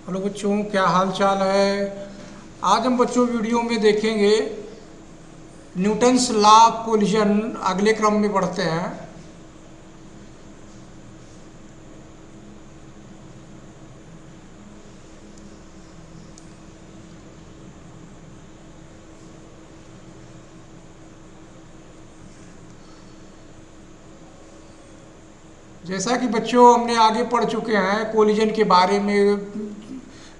Hello बच्चों, क्या हाल चाल है। आज हम बच्चों वीडियो में देखेंगे न्यूटन्स लॉ ऑफ कोलिजन। अगले क्रम में बढ़ते हैं। जैसा कि बच्चों हमने आगे पढ़ चुके हैं कोलिजन के बारे में।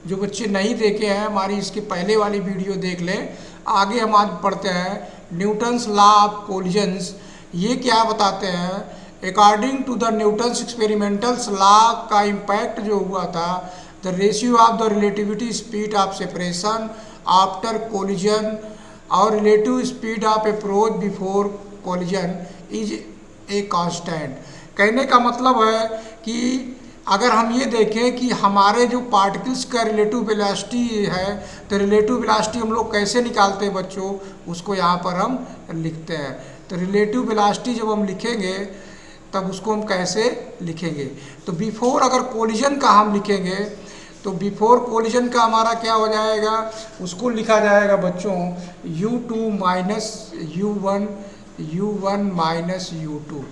जो बच्चे नहीं देखे हैं हमारी इसके पहले वाली वीडियो देख लें। आगे हम आज पढ़ते हैं न्यूटन्स लॉ ऑफ कोलिजन्स। ये क्या बताते हैं, according to the Newton's experimentals law का इम्पैक्ट जो हुआ था, the ratio of the relativity speed of separation after collision और relative speed of approach before collision is a constant. कहने का मतलब है कि अगर हम ये देखें कि हमारे जो पार्टिकल्स का रिलेटिव वेलोसिटी है, तो रिलेटिव वेलोसिटी हम लोग कैसे निकालते हैं बच्चों, उसको यहाँ पर हम लिखते हैं। तो रिलेटिव वेलोसिटी जब हम लिखेंगे तब उसको हम कैसे लिखेंगे, तो बिफोर अगर कोलिजन का हम लिखेंगे तो बिफोर कोलिजन का हमारा क्या हो जाएगा, उसको लिखा जाएगा बच्चों u2 minus u1 minus u2।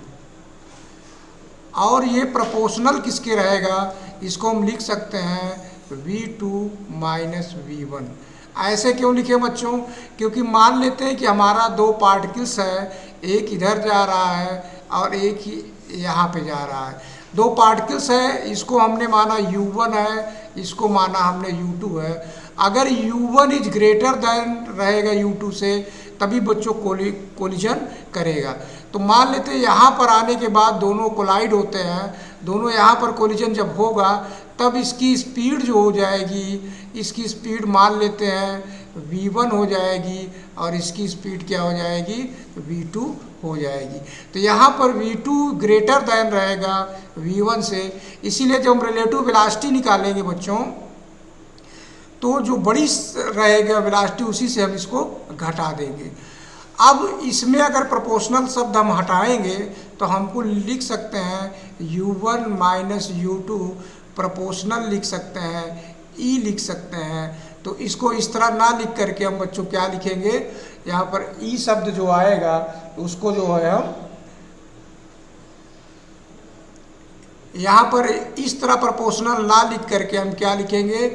और ये प्रोपोर्शनल किसके रहेगा, इसको हम लिख सकते हैं v2 माइनस v1। ऐसे क्यों लिखे बच्चों, क्योंकि मान लेते हैं कि हमारा दो पार्टिकल्स है, एक इधर जा रहा है और एक ही यहाँ पे जा रहा है। दो पार्टिकल्स है, इसको हमने माना u1 है, इसको माना हमने u2 है। अगर u1 इज ग्रेटर देन रहेगा u2 से, तभी बच्चों कोलिजन करेगा। तो मान लेते हैं यहाँ पर आने के बाद दोनों कोलाइड होते हैं, दोनों यहाँ पर कोलिजन जब होगा तब इसकी स्पीड जो हो जाएगी, इसकी स्पीड मान लेते हैं v1 हो जाएगी और इसकी स्पीड क्या हो जाएगी, v2 हो जाएगी। तो यहाँ पर v2 ग्रेटर देन रहेगा v1 से, इसीलिए जब हम रिलेटिव वेलोसिटी निकालेंगे बच्चों तो जो बड़ी रहेगा वेलोसिटी उसी से हम इसको घटा देंगे। अब इसमें अगर प्रोपोर्शनल शब्द हम हटाएंगे तो हमको लिख सकते हैं u1 माइनस u2, प्रोपोर्शनल लिख सकते हैं, e लिख सकते हैं। तो इसको इस तरह ना लिख करके हम बच्चों क्या लिखेंगे, यहाँ पर e शब्द जो आएगा उसको जो है हम यहाँ पर इस तरह प्रोपोर्शनल ना लिख करके हम क्या लिखेंगे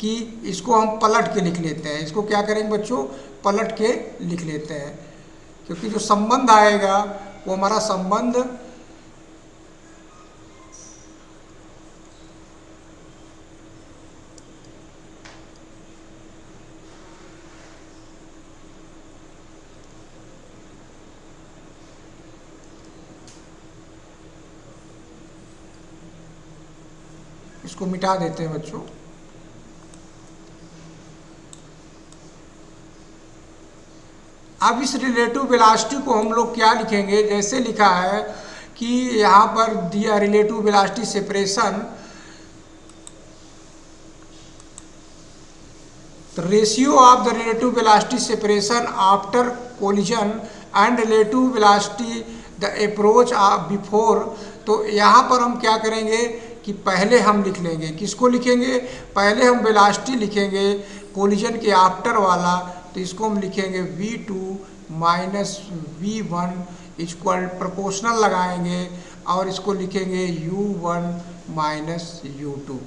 कि इसको हम पलट के लिख लेते हैं। इसको क्या करेंगे बच्चों, पलट के लिख लेते हैं, क्योंकि जो संबंध आएगा वो हमारा संबंध इसको मिटा देते हैं बच्चों। अब इस रिलेटिव वेलोसिटी को हम लोग क्या लिखेंगे, जैसे लिखा है कि यहाँ पर दिया relative velocity separation, the ratio of the relative velocity separation after collision and relative velocity the approach of before। तो यहाँ पर हम क्या करेंगे कि पहले हम लिख लेंगे, किसको लिखेंगे, पहले हम वेलोसिटी लिखेंगे कोलिजन के आफ्टर वाला, तो इसको हम लिखेंगे v2 minus v1 equal proportional लगाएंगे और इसको लिखेंगे u1 माइनस u2।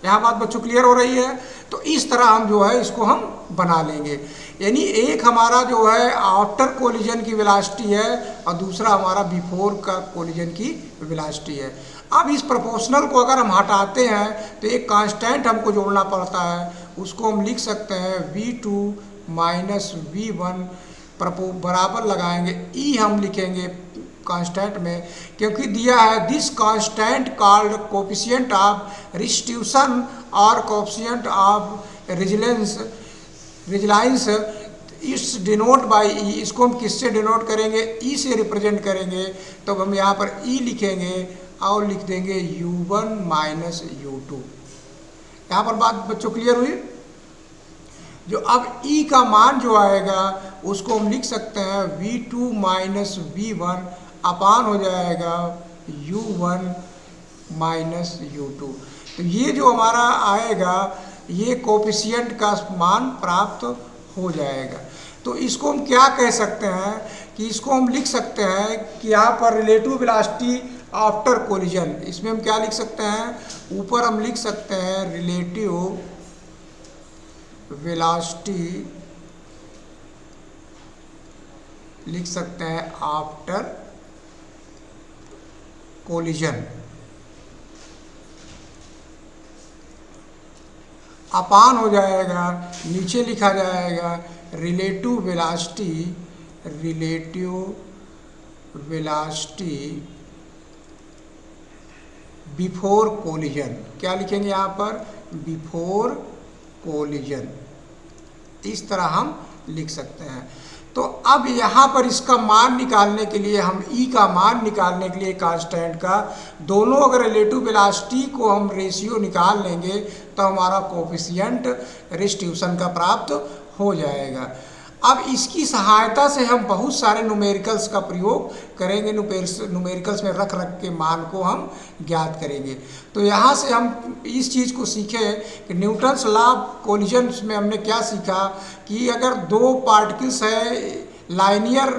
यहाँ बात बच्चों क्लियर हो रही है। तो इस तरह हम जो है इसको हम बना लेंगे, यानी एक हमारा जो है आफ्टर कोलिजन की वेलोसिटी है और दूसरा हमारा बिफोर का कोलिजन की वेलोसिटी है। अब इस प्रोपोर्शनल को अगर हम हटाते हैं तो एक कांस्टेंट हमको जोड़ना पड़ता है, उसको हम लिख सकते हैं v2 माइनस v1 बराबर लगाएंगे e हम लिखेंगे कांस्टेंट में, क्योंकि दिया है this constant called coefficient of restitution और कोफिशिएंट ऑफ रेजिलियंस इस डिनोट बाय ई। इसको हम किससे डिनोट करेंगे, ई से रिप्रेजेंट करेंगे। तो हम यहाँ पर ई लिखेंगे और लिख देंगे u1 माइनस u2। यहाँ पर बात बच्चों क्लियर हुई। जो अब ई का मान जो आएगा उसको हम लिख सकते हैं v2 माइनस v1 अपान हो जाएगा u1 माइनस U2। तो ये जो हमारा आएगा ये कोफिशिएंट का मान प्राप्त हो जाएगा। तो इसको हम क्या कह सकते हैं कि इसको हम लिख सकते हैं कि यहाँ पर रिलेटिव वेलोसिटी आफ्टर कोलिजन, इसमें हम क्या लिख सकते हैं, ऊपर हम लिख सकते हैं रिलेटिव वेलोसिटी, लिख सकते हैं आफ्टर कोलिजन, अपान हो जाएगा, नीचे लिखा जाएगा रिलेटिव वेलोसिटी बिफोर कोलिजन। क्या लिखेंगे यहाँ पर, बिफोर कोलिजन, इस तरह हम लिख सकते हैं। तो अब यहाँ पर इसका मान निकालने के लिए हम ई का मान निकालने के लिए कांस्टेंट का, दोनों अगर रिलेटिव वेलोसिटी को हम रेशियो निकाल लेंगे तो हमारा कोफिशिएंट डिस्ट्रीब्यूशन का प्राप्त हो जाएगा। अब इसकी सहायता से हम बहुत सारे न्यूमेरिकल्स का प्रयोग करेंगे, न्यूमेरिकल्स में रख के मान को हम ज्ञात करेंगे। तो यहाँ से हम इस चीज़ को सीखे कि न्यूटन्स लॉ ऑफ कोलिजन में हमने क्या सीखा कि अगर दो पार्टिकल्स है लाइनियर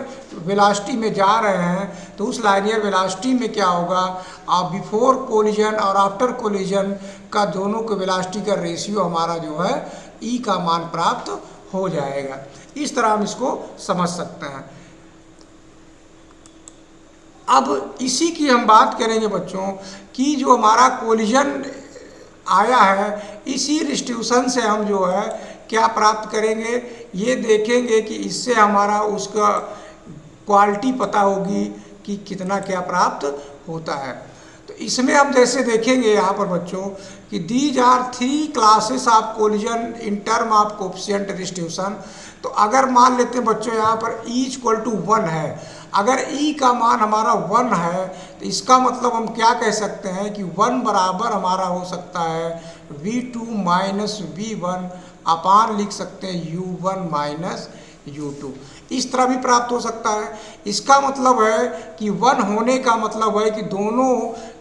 वेलोसिटी में जा रहे हैं तो उस लाइनियर वेलोसिटी में क्या होगा, आप बिफोर कोलिजन और आफ्टर कोलिजन का दोनों के वेलोसिटी का रेशियो हमारा जो है ई का मान प्राप्त हो जाएगा। इस तरह हम इसको समझ सकते हैं। अब इसी की हम बात करेंगे बच्चों कि जो हमारा कोलिजन आया है इसी डिस्ट्रीब्यूशन से हम जो है क्या प्राप्त करेंगे, ये देखेंगे कि इससे हमारा उसका क्वालिटी पता होगी कि कितना क्या प्राप्त होता है। तो इसमें हम जैसे देखेंगे यहाँ पर बच्चों कि these are 3 classes of collision in term of coefficient distribution. तो अगर मान लेते हैं बच्चों यहाँ पर E = 1 है, अगर E का मान हमारा 1 है तो इसका मतलब हम क्या कह सकते हैं कि 1 बराबर हमारा हो सकता है V2 - V1 अपान लिख सकते हैं U1 - U2, इस तरह भी प्राप्त हो सकता है। इसका मतलब है कि 1 होने का मतलब है कि दोनों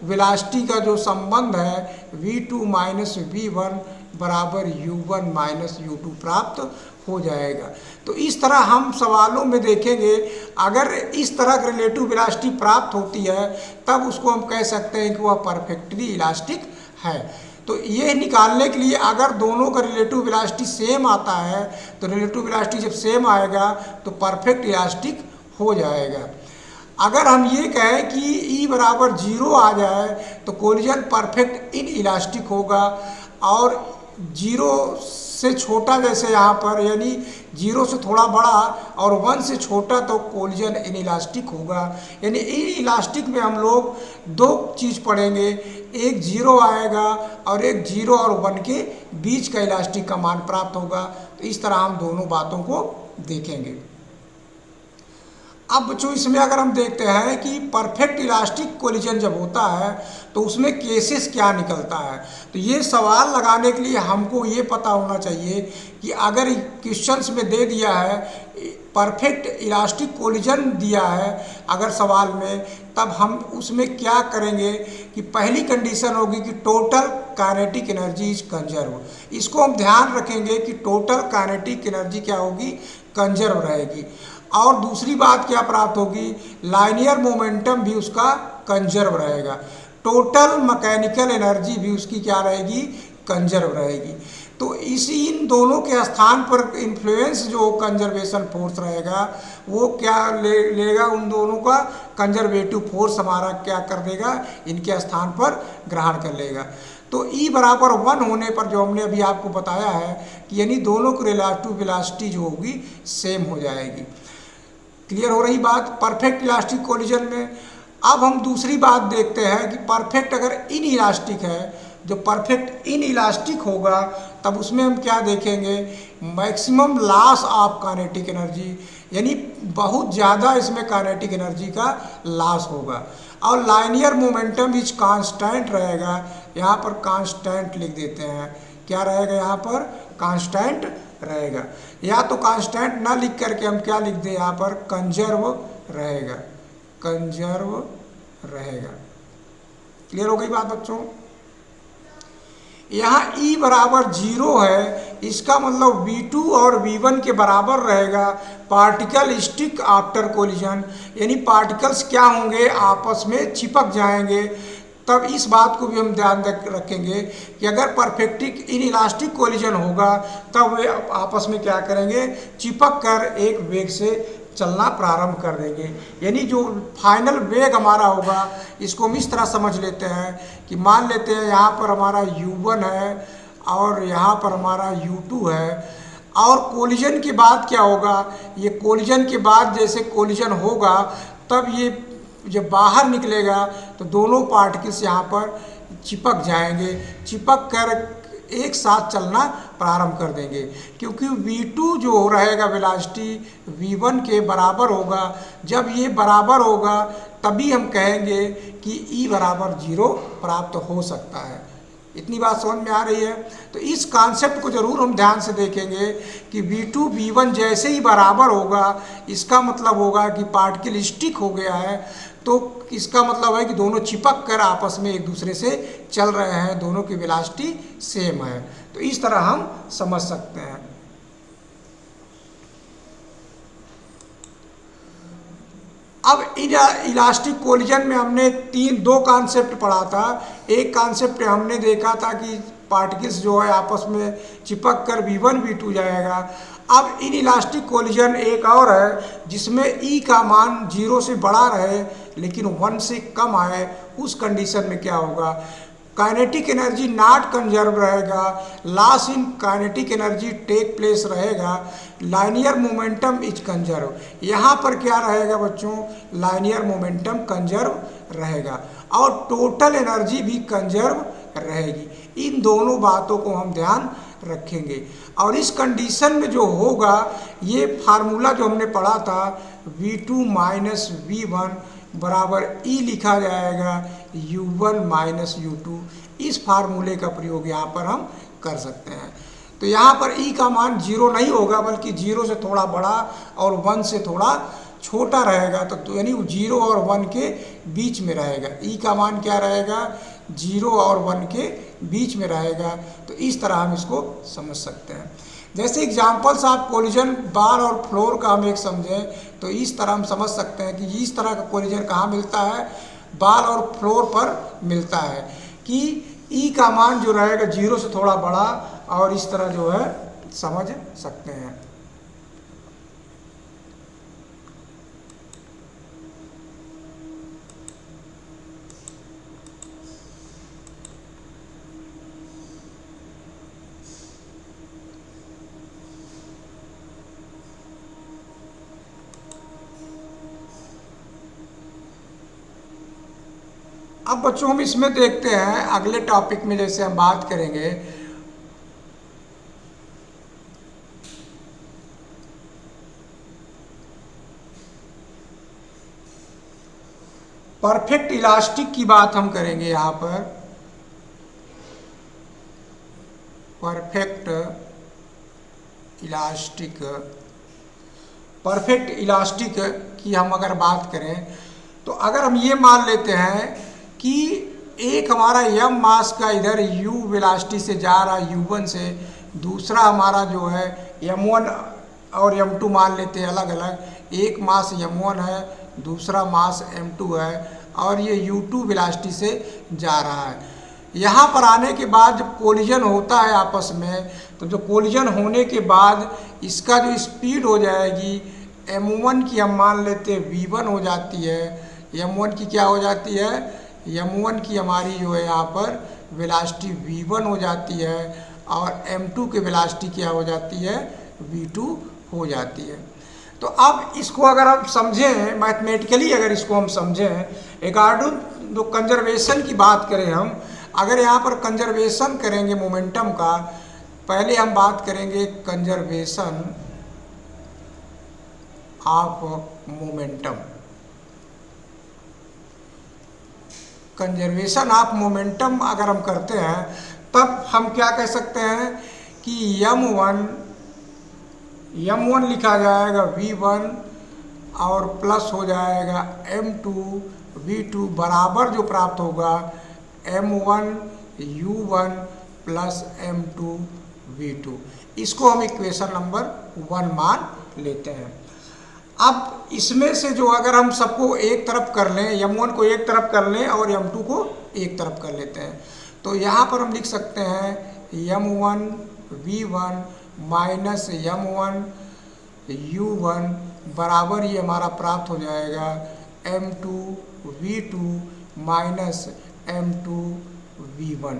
वेलोसिटी का जो संबंध है V2 - V1 बराबर U1 - U2 प्राप्त हो जाएगा। तो इस तरह हम सवालों में देखेंगे, अगर इस तरह की रिलेटिव वेलोसिटी प्राप्त होती है तब उसको हम कह सकते हैं कि वह परफेक्टली इलास्टिक है। तो ये निकालने के लिए अगर दोनों का रिलेटिव वेलोसिटी सेम आता है तो रिलेटिव वेलोसिटी जब सेम आएगा तो परफेक्ट इलास्टिक हो जाएगा। अगर हम ये कहें कि E बराबर 0 आ जाए तो कोलिजन परफेक्ट इन इलास्टिक होगा, और 0 से छोटा जैसे यहाँ पर यानी 0 से थोड़ा बड़ा और 1 से छोटा तो कोलिजन इन इलास्टिक होगा। यानी इन इलास्टिक में हम लोग 2 चीज़ पढ़ेंगे, एक 0 आएगा और एक 0 और 1 के बीच का इलास्टिक का मान प्राप्त होगा। तो इस तरह हम दोनों बातों को देखेंगे। अब बच्चों इसमें अगर हम देखते हैं कि परफेक्ट इलास्टिक कोलिजन जब होता है तो उसमें केसेस क्या निकलता है, तो ये सवाल लगाने के लिए हमको ये पता होना चाहिए कि अगर क्वेश्चंस में दे दिया है परफेक्ट इलास्टिक कोलिजन दिया है अगर सवाल में, तब हम उसमें क्या करेंगे कि पहली कंडीशन होगी कि total kinetic energy is conserve. इसको हम ध्यान रखेंगे कि टोटल काइनेटिक एनर्जी क्या होगी, कंजर्व रहेगी। और दूसरी बात क्या प्राप्त होगी, लाइनियर मोमेंटम भी उसका कंजर्व रहेगा, टोटल मैकेनिकल एनर्जी भी उसकी क्या रहेगी, कंजर्व रहेगी। तो इन दोनों के स्थान पर इन्फ्लुएंस जो कंजर्वेशन फोर्स रहेगा वो क्या लेगा, उन दोनों का कंजर्वेटिव फोर्स हमारा क्या कर देगा, इनके स्थान पर ग्रहण कर लेगा। तो E बराबर 1 होने पर जो हमने अभी आपको बताया है कि यानी दोनों की रिलेटिव वेलोसिटी जो होगी सेम हो जाएगी। क्लियर हो रही बात परफेक्ट इलास्टिक कोलिजन में। अब हम दूसरी बात देखते हैं कि परफेक्ट अगर इन इलास्टिक है, जो परफेक्ट इन इलास्टिक होगा तब उसमें हम क्या देखेंगे, maximum loss of kinetic energy, यानी बहुत ज़्यादा इसमें काइनेटिक एनर्जी का लॉस होगा। और लाइनियर मोमेंटम इज कांस्टेंट रहेगा, यहाँ पर कांस्टेंट लिख देते हैं, क्या रहेगा यहाँ पर कांस्टेंट रहेगा, या तो कांस्टेंट ना लिख करके हम क्या लिख दें यहाँ पर कंजर्व रहेगा, कंजर्व रहेगा। क्लियर हो गई बात बच्चों? यहाँ E बराबर 0 है, इसका मतलब V2 और V1 के बराबर रहेगा पार्टिकल स्टिक आफ्टर कोलिजन, यानी पार्टिकल्स क्या होंगे, आपस में चिपक जाएंगे। तब इस बात को भी हम ध्यान रखेंगे कि अगर परफेक्टिक इन इलास्टिक कोलिजन होगा तब वे आपस में क्या करेंगे, चिपक कर एक वेग से चलना प्रारंभ कर देंगे। यानी जो फाइनल वेग हमारा होगा इसको हम इस तरह समझ लेते हैं कि मान लेते हैं यहाँ पर हमारा U1 है और यहाँ पर हमारा U2 है, और कोलिजन के बाद क्या होगा, ये कोलिजन के बाद जैसे कोलिजन होगा तब ये जब बाहर निकलेगा तो दोनों पार्टिकल्स यहाँ पर चिपक जाएंगे, चिपक कर एक साथ चलना प्रारंभ कर देंगे, क्योंकि V2 जो रहेगा वेलोसिटी V1 के बराबर होगा। जब ये बराबर होगा तभी हम कहेंगे कि E बराबर 0 प्राप्त हो सकता है। इतनी बात समझ में आ रही है? तो इस कॉन्सेप्ट को जरूर हम ध्यान से देखेंगे कि V2 V1 जैसे ही बराबर होगा इसका मतलब होगा कि पार्टिकल स्टिक हो गया है, तो इसका मतलब है कि दोनों चिपक कर आपस में एक दूसरे से चल रहे हैं, दोनों की वेलोसिटी सेम है। तो इस तरह हम समझ सकते हैं। अब इलास्टिक कोलिजन में हमने दो कॉन्सेप्ट पढ़ा था। एक कॉन्सेप्ट हमने देखा था कि पार्टिकल्स जो है आपस में चिपक कर V1 V2 जाएगा। अब इन इलास्टिक कोलिजन एक और है जिसमें E का मान 0 से बड़ा रहे लेकिन 1 से कम आए। उस कंडीशन में क्या होगा, काइनेटिक एनर्जी नॉट कंजर्व रहेगा, loss in kinetic energy take place रहेगा, लाइनियर मोमेंटम इज कंजर्व। यहाँ पर क्या रहेगा बच्चों, लाइनियर मोमेंटम कंजर्व रहेगा और टोटल एनर्जी भी कंजर्व रहेगी। इन दोनों बातों को हम ध्यान रखेंगे। और इस कंडीशन में जो होगा, ये फार्मूला जो हमने पढ़ा था V2 माइनस V1 बराबर E लिखा जाएगा U1 माइनस U2। इस फार्मूले का प्रयोग यहाँ पर हम कर सकते हैं। तो यहाँ पर E का मान 0 नहीं होगा बल्कि 0 से थोड़ा बड़ा और 1 से थोड़ा छोटा रहेगा। तो यानी 0 और 1 के बीच में रहेगा। E का मान क्या रहेगा, 0 और 1 के बीच में रहेगा। तो इस तरह हम इसको समझ सकते हैं। जैसे एग्जाम्पल्स आप कोलिजन बार और फ्लोर का हम एक समझें तो इस तरह हम समझ सकते हैं कि इस तरह का कोलिजन कहाँ मिलता है, बार और फ्लोर पर मिलता है कि E का मान जो रहेगा 0 से थोड़ा बड़ा, और इस तरह जो है समझ सकते हैं। अब बच्चों हम इसमें देखते हैं अगले टॉपिक में, जैसे हम बात करेंगे परफेक्ट इलास्टिक की बात हम करेंगे। यहाँ पर परफेक्ट इलास्टिक की हम अगर बात करें तो अगर हम ये मान लेते हैं कि एक हमारा m मास का इधर u वेलोसिटी से जा रहा है u1 से, दूसरा हमारा जो है m1 और m2 मान लेते हैं अलग अलग। एक मास m1 है, दूसरा मास m2 है और ये u2 वेलोसिटी से जा रहा है। यहाँ पर आने के बाद जब कोलिजन होता है आपस में, तो जो कोलिजन होने के बाद इसका जो स्पीड हो जाएगी m1 की हम मान लेते हैं v1 हो जाती है, m1 की क्या हो जाती है, m1 की हमारी जो है यहाँ पर वेलोसिटी v1 हो जाती है और m2 की वेलोसिटी क्या हो जाती है, v2 हो जाती है। तो अब इसको अगर हम समझें मैथमेटिकली, अगर इसको हम समझें अकॉर्डिंग जो कंजर्वेशन की बात करें, हम अगर यहाँ पर कंजर्वेशन करेंगे मोमेंटम का, पहले हम बात करेंगे conservation of momentum. Conservation of momentum अगर हम करते हैं तब हम क्या कह सकते हैं कि m1 लिखा जाएगा v1 और प्लस हो जाएगा m2 v2 बराबर जो प्राप्त होगा m1 u1 plus m2 v2। इसको हम इक्वेशन नंबर 1 मान लेते हैं। अब इसमें से जो अगर हम सबको एक तरफ कर लें, m1 को एक तरफ कर लें और m2 को एक तरफ कर लेते हैं, तो यहाँ पर हम लिख सकते हैं m1 v1 minus m1 u1 बराबर ये हमारा प्राप्त हो जाएगा m2 v2 minus m2 v1।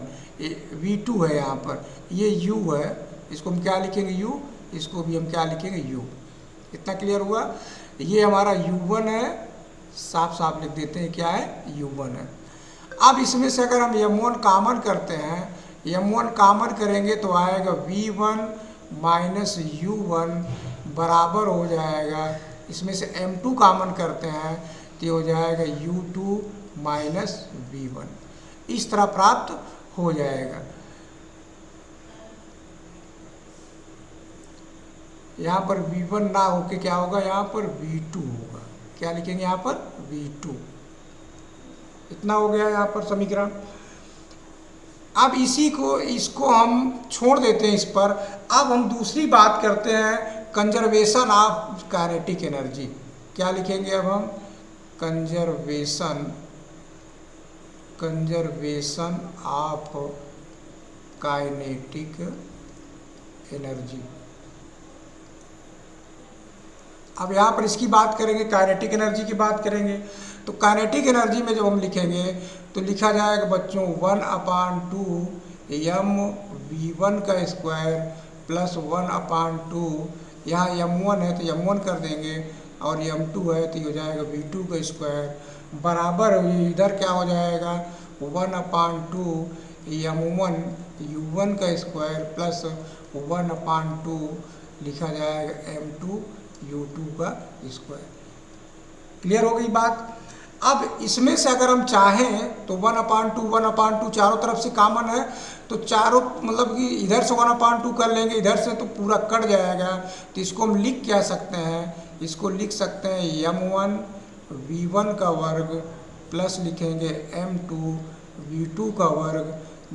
v2 है यहाँ पर, ये u है, इसको हम क्या लिखेंगे u, इसको भी हम क्या लिखेंगे u। इतना क्लियर हुआ। ये हमारा u1 है, साफ साफ लिख देते हैं क्या है, u1 है। अब इसमें से अगर हम m1 कॉमन करते हैं, m1 कॉमन करेंगे तो आएगा v1 माइनस u1 बराबर हो जाएगा, इसमें से m2 कॉमन करते हैं तो ये हो जाएगा u2 माइनस v1। इस तरह प्राप्त हो जाएगा। यहाँ पर v1 ना होके क्या होगा, यहाँ पर v2 होगा। क्या लिखेंगे यहाँ पर, v2। इतना हो गया यहाँ पर समीकरण। अब इसको हम छोड़ देते हैं इस पर। अब हम दूसरी बात करते हैं, कंजर्वेशन ऑफ काइनेटिक एनर्जी। क्या लिखेंगे अब हम, कंजर्वेशन ऑफ काइनेटिक एनर्जी। अब यहाँ पर इसकी बात करेंगे, काइनेटिक एनर्जी की बात करेंगे। तो काइनेटिक एनर्जी में जब हम लिखेंगे तो लिखा जाएगा बच्चों 1/2 m v1 का स्क्वायर प्लस 1/2, यहाँ m1 है तो m1 कर देंगे और m2 है तो ये हो जाएगा v2 का स्क्वायर बराबर इधर क्या हो जाएगा 1/2 m1 u1 का स्क्वायर प्लस 1/2 लिखा जाएगा m2 u2 का स्क्वायर। क्लियर हो गई बात। अब इसमें से अगर हम चाहें तो 1/2 चारों तरफ से कॉमन है, तो चारों मतलब कि इधर से 1/2 कर लेंगे, इधर से तो पूरा कट जाएगा। तो इसको हम लिख क्या सकते हैं, इसको लिख सकते हैं m1 v1 का वर्ग प्लस लिखेंगे m2 v2 का वर्ग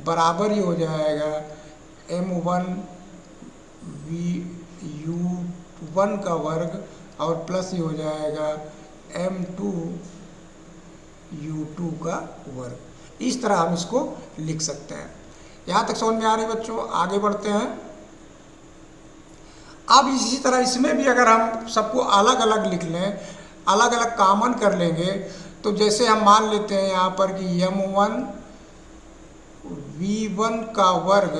बराबर ही हो जाएगा m1 u1 का वर्ग और प्लस ही हो जाएगा m2 u2 का वर्ग। इस तरह हम इसको लिख सकते हैं। यहाँ तक समझ में आ रही बच्चों, आगे बढ़ते हैं। अब इसी तरह इसमें भी अगर हम सबको अलग अलग लिख लें, अलग अलग कॉमन कर लेंगे, तो जैसे हम मान लेते हैं यहाँ पर कि m1 v1 का वर्ग।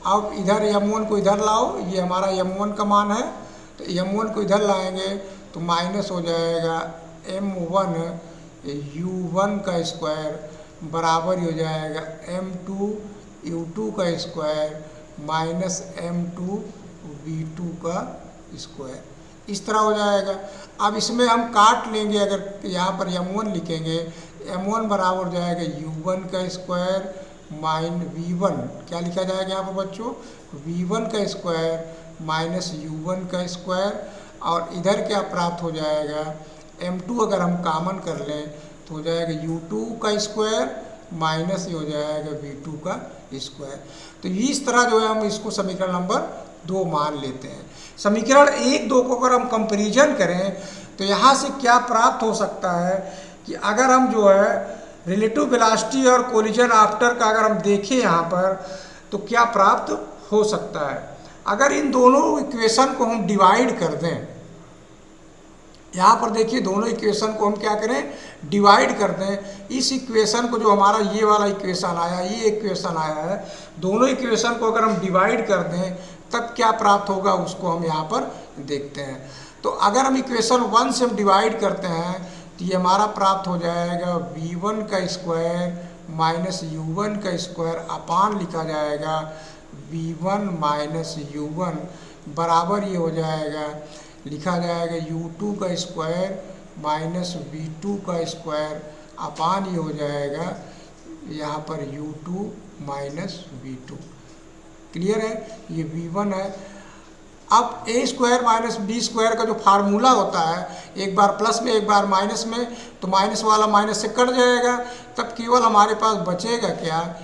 अब इधर m1 को इधर लाओ, ये हमारा m1 का मान है, तो m1 को इधर लाएंगे तो माइनस हो जाएगा m1 u1 का स्क्वायर बराबर हो जाएगा m2 u2 का स्क्वायर माइनस m2 v2 का स्क्वायर। इस तरह हो जाएगा। अब इसमें हम काट लेंगे, अगर यहाँ पर m1 लिखेंगे, m1 बराबर हो जाएगा u1 का स्क्वायर माइन v1, क्या लिखा जाएगा यहाँ पर बच्चों, v1 का स्क्वायर माइनस u1 का स्क्वायर, और इधर क्या प्राप्त हो जाएगा m2 अगर हम कॉमन कर लें तो हो जाएगा u2 का स्क्वायर माइनस हो जाएगा v2 का स्क्वायर। तो इस तरह जो है हम इसको समीकरण नंबर 2 मान लेते हैं। समीकरण 1, 2 को अगर हम कंपैरिजन करें तो यहाँ से क्या प्राप्त हो सकता है कि अगर हम जो है रिलेटिव वेलोसिटी और कोलिजन आफ्टर का अगर हम देखें यहाँ पर तो क्या प्राप्त हो सकता है। अगर इन दोनों इक्वेशन को हम डिवाइड कर दें, यहाँ पर देखिए दोनों इक्वेशन को हम क्या करें, डिवाइड कर दें। इस इक्वेशन को जो हमारा ये वाला इक्वेशन आया, ये इक्वेशन आया है, दोनों इक्वेशन को अगर हम डिवाइड कर दें तब क्या प्राप्त होगा उसको हम यहाँ पर देखते हैं। तो अगर हम इक्वेशन 1 से हम डिवाइड करते हैं तो ये हमारा प्राप्त हो जाएगा v1 का स्क्वायर माइनस u1 का स्क्वायर अपान लिखा जाएगा v1 माइनस u1 बराबर ये हो जाएगा, लिखा जाएगा u2 का स्क्वायर माइनस v2 का स्क्वायर अपान ये हो जाएगा यहाँ पर u2 माइनस v2। क्लियर है, ये v1 है। अब ए स्क्वायर माइनस बी स्क्वायर का जो फार्मूला होता है, एक बार प्लस में एक बार माइनस में, तो माइनस वाला माइनस से कट जाएगा, तब केवल हमारे पास बचेगा क्या,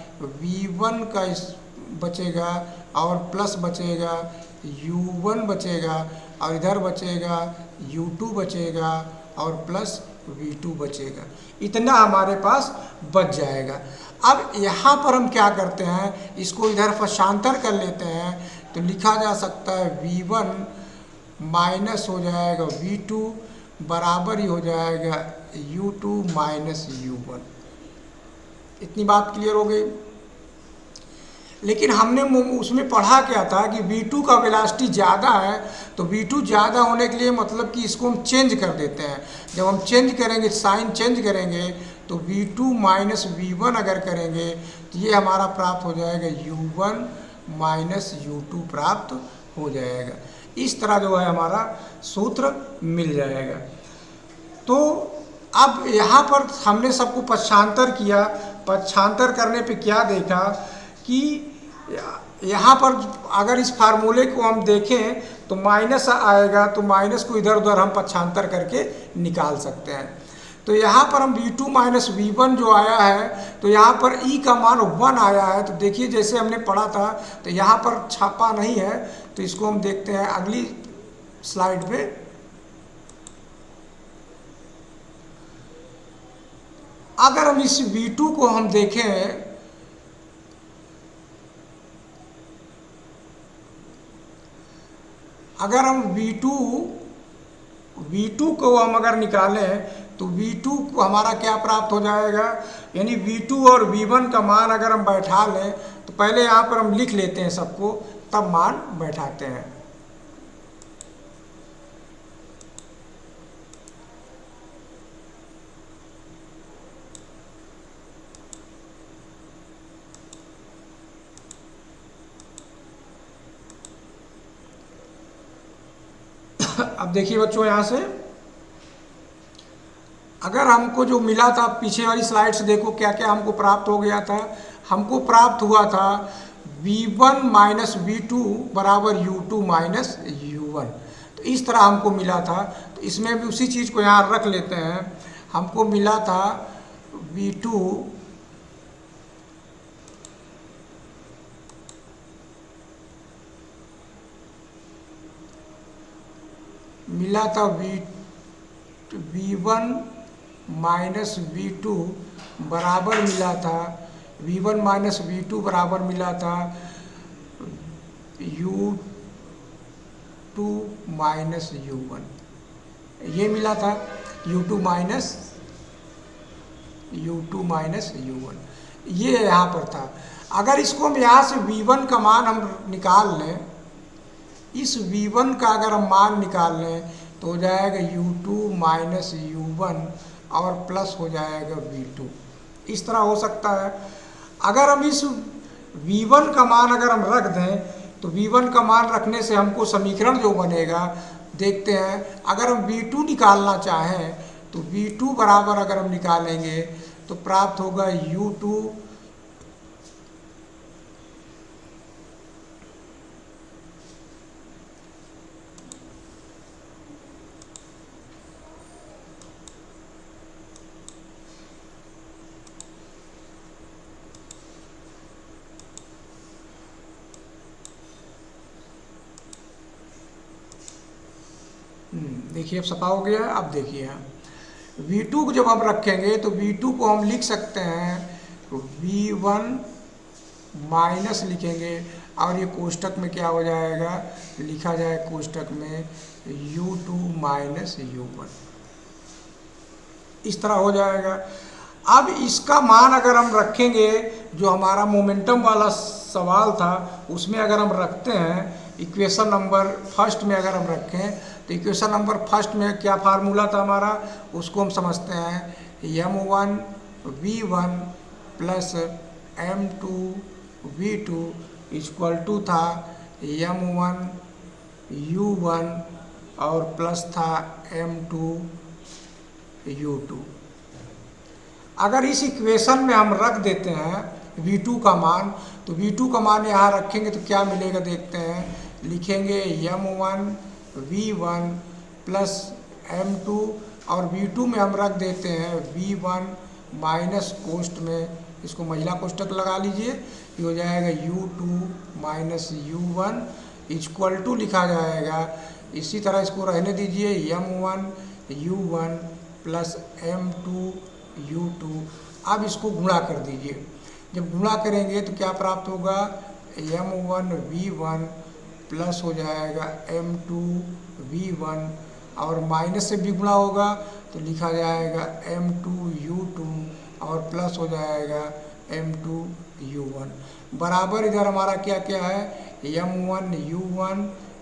v1 का इस बचेगा और प्लस बचेगा u1 बचेगा और इधर बचेगा u2 बचेगा और प्लस v2 बचेगा। इतना हमारे पास बच जाएगा। अब यहाँ पर हम क्या करते हैं, इसको इधर पक्षांतर कर लेते हैं, तो लिखा जा सकता है v1 माइनस हो जाएगा v2 बराबर ही हो जाएगा u2 माइनस u1। इतनी बात क्लियर हो गई। लेकिन हमने उसमें पढ़ा क्या था कि v2 का वेलोसिटी ज़्यादा है, तो v2 ज़्यादा होने के लिए मतलब कि इसको हम चेंज कर देते हैं। जब हम चेंज करेंगे, साइन चेंज करेंगे, तो v2 माइनस v1 अगर करेंगे तो ये हमारा प्राप्त हो जाएगा u1 माइनस u2 प्राप्त हो जाएगा। इस तरह जो है हमारा सूत्र मिल जाएगा। तो अब यहाँ पर हमने सबको पक्षांतर किया। पक्षांतर करने पे क्या देखा कि यहाँ पर अगर इस फार्मूले को हम देखें तो माइनस आएगा, तो माइनस को इधर उधर हम पक्षांतर करके निकाल सकते हैं। तो यहाँ पर हम v2 माइनस v1 जो आया है, तो यहाँ पर e का मान 1 आया है। तो देखिए जैसे हमने पढ़ा था, तो यहाँ पर छापा नहीं है, तो इसको हम देखते हैं अगली स्लाइड पे। अगर हम इस v2 को हम देखें, अगर हम v2 को हम अगर निकालें तो v2 को हमारा क्या प्राप्त हो जाएगा, यानी v2 और v1 का मान अगर हम बैठा लें, तो पहले यहाँ पर हम लिख लेते हैं सबको, तब मान बैठाते हैं। अब देखिए बच्चों, यहाँ से अगर हमको जो मिला था, पीछे वाली स्लाइड से देखो क्या क्या हमको प्राप्त हो गया था। हमको प्राप्त हुआ था v1 माइनस v2 बराबर u2 माइनस u1। तो इस तरह हमको मिला था। तो इसमें भी उसी चीज़ को यहाँ रख लेते हैं। हमको मिला था v2 मिला था v1 माइनस v2 बराबर मिला था v1 माइनस v2 बराबर मिला था u2 माइनस u1। ये मिला था u2 माइनस u1, ये यहाँ पर था। अगर इसको हम यहाँ से v1 का मान हम निकाल लें, इस v1 का अगर हम मान निकाल लें तो हो जाएगा u2 माइनस u1 और प्लस हो जाएगा v2। इस तरह हो सकता है। अगर हम इस v1 का मान अगर हम रख दें, तो v1 का मान रखने से हमको समीकरण जो बनेगा देखते हैं। अगर हम v2 निकालना चाहें तो v2 बराबर अगर हम निकालेंगे तो प्राप्त होगा u2 देखिए अब सफा हो गया है। अब देखिए v2 को जब हम रखेंगे तो v2 को हम लिख सकते हैं v1 माइनस लिखेंगे और ये कोष्टक में क्या हो जाएगा, लिखा जाए कोष्टक में u2 माइनस u1। इस तरह हो जाएगा। अब इसका मान अगर हम रखेंगे, जो हमारा मोमेंटम वाला सवाल था उसमें अगर हम रखते हैं, इक्वेशन नंबर फर्स्ट में अगर हम रखें, तो इक्वेशन नंबर फर्स्ट में क्या फार्मूला था हमारा, उसको हम समझते हैं m1 v1 plus m2 v2 equal to था m1 u1 और प्लस था m2 u2। अगर इस इक्वेशन में हम रख देते हैं v2 का मान, तो v2 का मान यहाँ रखेंगे तो क्या मिलेगा देखते हैं। लिखेंगे m1 v1 प्लस m2 और v2 में हम रख देते हैं v1 माइनस कोष्ठ में, इसको महिला कोष्ठक लगा लीजिए, ये हो जाएगा u2 minus u1 equal to लिखा जाएगा, इसी तरह इसको रहने दीजिए m1 u1 plus m2 u2। अब इसको गुणा कर दीजिए, जब गुणा करेंगे तो क्या प्राप्त होगा, m1 v1 प्लस हो जाएगा m2 v1 और माइनस से भी गुणा होगा तो लिखा जाएगा m2 u2 और प्लस हो जाएगा m2 u1 बराबर इधर हमारा क्या क्या है, m1 u1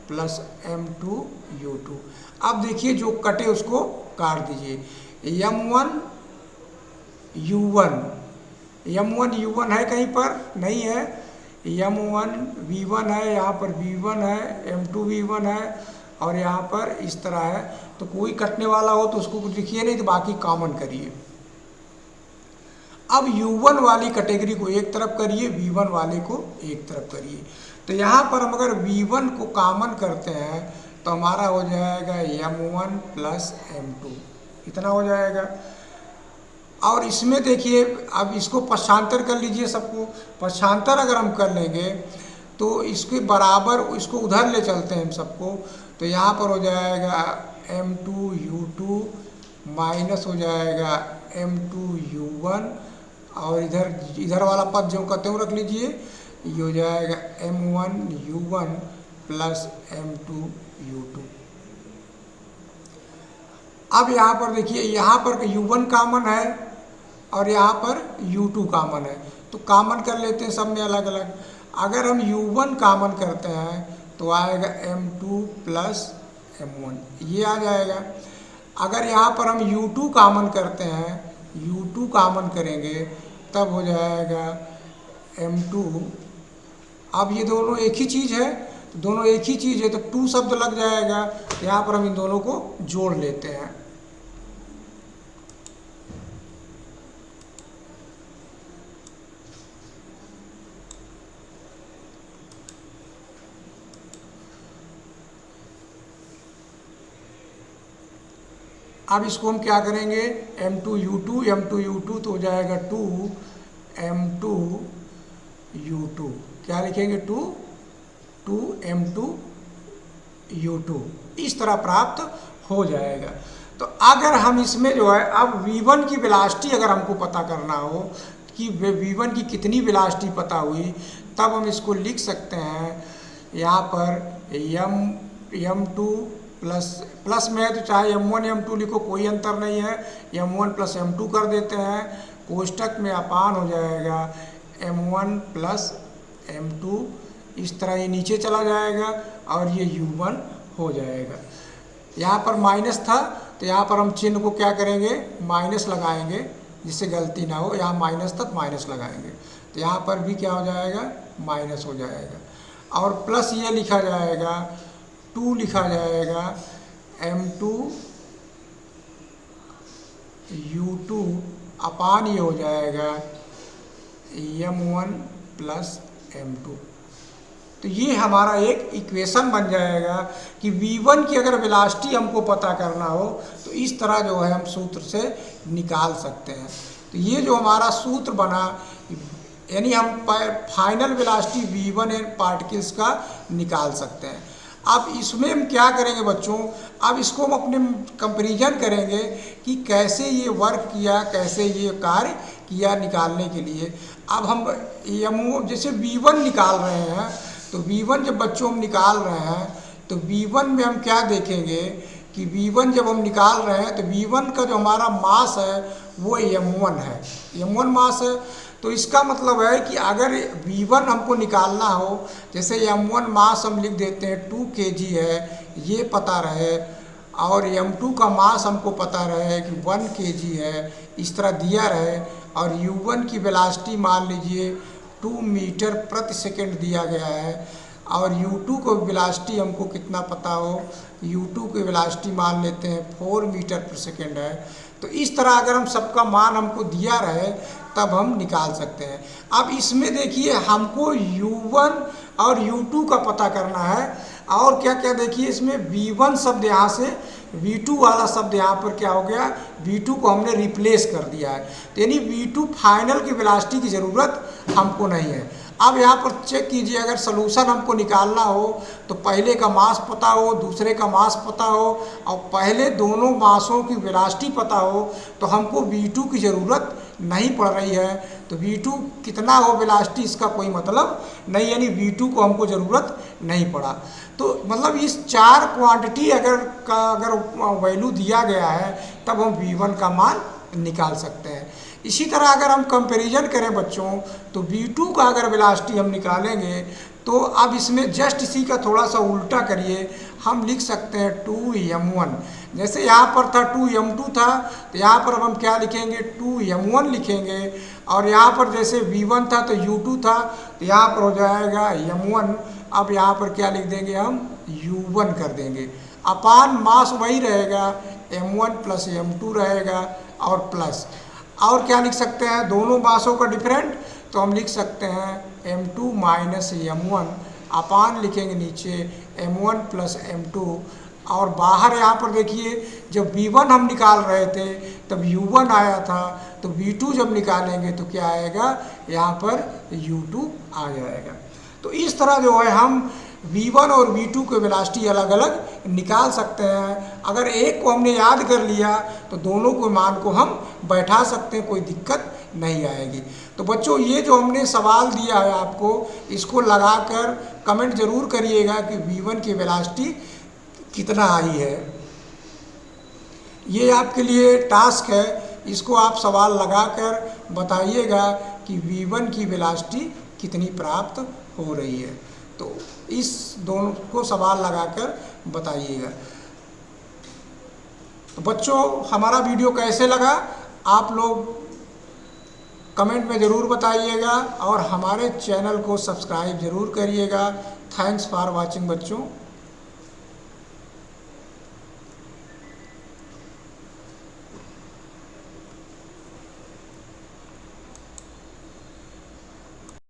plus m2 u2। अब देखिए जो कटे उसको काट दीजिए, m1 u1 है कहीं पर नहीं है, m1 v1 है, यहाँ पर v1 है, m2 v1 है और यहाँ पर इस तरह है, तो कोई कटने वाला हो तो उसको कुछ लिखिए नहीं तो बाकी कॉमन करिए। अब u1 वाली कैटेगरी को एक तरफ करिए, v1 वाले को एक तरफ करिए, तो यहाँ पर हम अगर v1 को कॉमन करते हैं तो हमारा हो जाएगा m1 प्लस m2, इतना हो जाएगा। और इसमें देखिए अब इसको पक्षांतर कर लीजिए, सबको पक्षांतर अगर हम कर लेंगे तो इसके बराबर इसको उधर ले चलते हैं हम सबको, तो यहाँ पर हो जाएगा m2 u2 माइनस हो जाएगा m2 u1 और इधर वाला पद जो का त्यों रख लीजिए, ये हो जाएगा m1 u1 plus m2 u2। अब यहाँ पर देखिए, यहाँ पर u1 कॉमन है और यहाँ पर u2 कॉमन है, तो कॉमन कर लेते हैं सब में अलग अलग। अगर हम u1 कॉमन करते हैं तो आएगा m2 प्लस m1, ये आ जाएगा। अगर यहाँ पर हम u2 कॉमन करते हैं, u2 कॉमन करेंगे तब हो जाएगा m2। अब ये दोनों एक ही चीज़ है, तो दोनों एक ही चीज़ है तो 2 शब्द लग जाएगा, यहाँ पर हम इन दोनों को जोड़ लेते हैं। अब इसको हम क्या करेंगे, m2 u2 तो हो जाएगा 2 m2 u2, क्या लिखेंगे 2 m2 u2, इस तरह प्राप्त हो जाएगा। तो अगर हम इसमें जो है अब v1 की वेलोसिटी अगर हमको पता करना हो कि v1 की कितनी वेलोसिटी पता हुई, तब हम इसको लिख सकते हैं, यहाँ पर m2 प्लस में है तो चाहे m1 m2 लिखो, कोई अंतर नहीं है, m1 प्लस m2 कर देते हैं, कोष्टक में अपान हो जाएगा m1 प्लस m2, इस तरह ये नीचे चला जाएगा और ये u1 हो जाएगा। यहाँ पर माइनस था तो यहाँ पर हम चिन्ह को क्या करेंगे, माइनस लगाएंगे जिससे गलती ना हो, यहाँ माइनस तक माइनस लगाएंगे तो यहाँ पर भी क्या हो जाएगा, माइनस हो जाएगा। और प्लस ये लिखा जाएगा 2 लिखा जाएगा m2 u2 अपान ये हो जाएगा m1 प्लस m2। तो ये हमारा एक इक्वेशन बन जाएगा कि v1 की अगर वेलोसिटी हमको पता करना हो तो इस तरह जो है हम सूत्र से निकाल सकते हैं। तो ये जो हमारा सूत्र बना, यानी हम फाइनल वेलोसिटी v1 पार्टिकल्स का निकाल सकते हैं। अब इसमें हम क्या करेंगे बच्चों, अब इसको हम अपने कंपैरिजन करेंगे कि कैसे ये वर्क किया, कैसे ये कार्य किया निकालने के लिए। अब हम जैसे v1 निकाल रहे हैं तो v1 जब बच्चों हम निकाल रहे हैं तो v1 में हम क्या देखेंगे कि v1 जब हम निकाल रहे हैं तो v1 का जो हमारा मास है वो m1 है, m1 मास है। तो इसका मतलब है कि अगर v1 हमको निकालना हो, जैसे m1 मास हम लिख देते हैं 2 kg है, ये पता रहे, और m2 का मास हमको पता रहे कि 1 kg है, इस तरह दिया रहे, और u1 की वेलोसिटी मान लीजिए 2 मीटर प्रति सेकंड दिया गया है, और u2 को वेलोसिटी हमको कितना पता हो, u2 की वेलोसिटी मान लेते हैं 4 मीटर पर सेकंड है। तो इस तरह अगर हम सबका मान हमको दिया रहे तब हम निकाल सकते हैं। अब इसमें देखिए हमको u1 और u2 का पता करना है। और क्या क्या देखिए, इसमें v1 शब्द यहाँ से v2 वाला शब्द यहाँ पर क्या हो गया, v2 को हमने रिप्लेस कर दिया है, तो यानी v2 फाइनल की वेलोसिटी की ज़रूरत हमको नहीं है। अब यहाँ पर चेक कीजिए, अगर सलूशन हमको निकालना हो तो पहले का मास पता हो, दूसरे का मास पता हो और पहले दोनों मासों की वेलोसिटी पता हो तो हमको v2 की ज़रूरत नहीं पड़ रही है। तो v2 कितना हो वेलोसिटी इसका कोई मतलब नहीं, यानी v2 को हमको ज़रूरत नहीं पड़ा। तो मतलब इस चार क्वांटिटी अगर वैल्यू दिया गया है तब हम v1 का मान निकाल सकते हैं। इसी तरह अगर हम कंपैरिजन करें बच्चों तो v2 का अगर वेलोसिटी हम निकालेंगे तो अब इसमें जस्ट इसी का थोड़ा सा उल्टा करिए, हम लिख सकते हैं 2m1। जैसे यहाँ पर था 2m2 था, तो यहाँ पर अब हम क्या लिखेंगे, 2m1 लिखेंगे। और यहाँ पर जैसे v1 था तो u2 था, तो यहाँ पर हो जाएगा m1। अब यहाँ पर क्या लिख देंगे, हम u1 कर देंगे। अपान मास वही रहेगा, m1 प्लस m2 रहेगा और प्लस, और क्या लिख सकते हैं, दोनों मासों का डिफरेंट, तो हम लिख सकते हैं m2 माइनस m1 अपान लिखेंगे नीचे m1 प्लस m2। और बाहर यहाँ पर देखिए जब v1 हम निकाल रहे थे तब u1 आया था, तो v2 जब निकालेंगे तो क्या आएगा, यहाँ पर u2 आ जाएगा। तो इस तरह जो है हम v1 और v2 के वेलोसिटी अलग अलग निकाल सकते हैं। अगर एक को हमने याद कर लिया तो दोनों के मान को हम बैठा सकते हैं, कोई दिक्कत नहीं आएगी। तो बच्चों ये जो हमने सवाल दिया है आपको, इसको लगाकर कमेंट जरूर करिएगा कि v1 की वेलोसिटी कितना आई है। ये आपके लिए टास्क है, इसको आप सवाल लगाकर बताइएगा कि v1 की वेलोसिटी कितनी प्राप्त हो रही है। तो इस दोनों को सवाल लगाकर बताइएगा। तो बच्चों हमारा वीडियो कैसे लगा आप लोग कमेंट में ज़रूर बताइएगा और हमारे चैनल को सब्सक्राइब ज़रूर करिएगा। थैंक्स फॉर वाचिंग बच्चों।